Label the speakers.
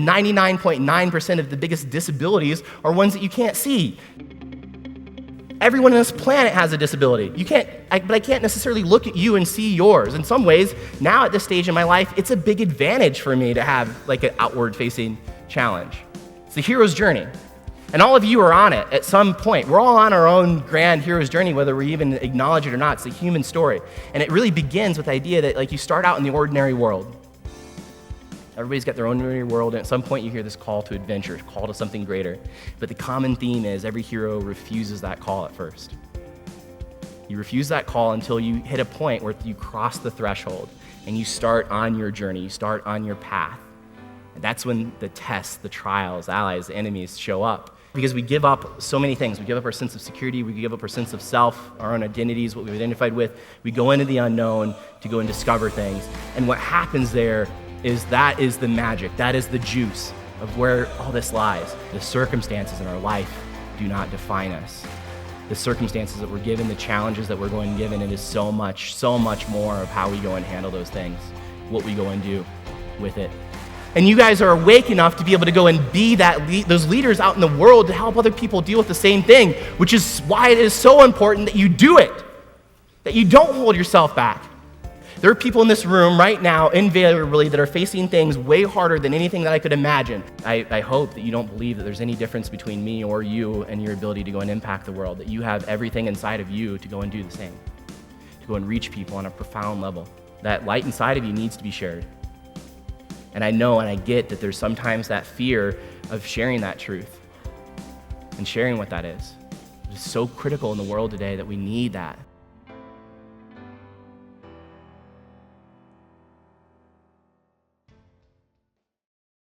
Speaker 1: 99.9% of the biggest disabilities are ones that you can't see. Everyone on this planet has a disability. But I can't necessarily look at you and see yours. In some ways, now at this stage in my life, it's a big advantage for me to have like an outward-facing challenge. It's the hero's journey. And all of you are on it at some point. We're all on our own grand hero's journey, whether we even acknowledge it or not. It's a human story. And it really begins with the idea that like you start out in the ordinary world. Everybody's got their own ordinary world, and at some point you hear this call to adventure, call to something greater. But the common theme is every hero refuses that call at first. You refuse that call until you hit a point where you cross the threshold and you start on your journey, you start on your path. And that's when the tests, the trials, allies, the enemies show up. Because we give up so many things. We give up our sense of security, we give up our sense of self, our own identities, what we've identified with. We go into the unknown to go and discover things. And what happens there is that is the magic, that is the juice of where all this lies. The circumstances in our life do not define us. The circumstances that we're given, the challenges that we're going given, it is so much more of how we go and handle those things, what we go and do with it. And you guys are awake enough to be able to go and be those leaders out in the world to help other people deal with the same thing, which is why it is so important that you do it, that you don't hold yourself back. There are people in this room right now, invariably, that are facing things way harder than anything that I could imagine. I hope that you don't believe that there's any difference between me or you and your ability to go and impact the world, that you have everything inside of you to go and do the same, to go and reach people on a profound level. That light inside of you needs to be shared. And I know and I get that there's sometimes that fear of sharing that truth and sharing what that is. It's so critical in the world today that we need that.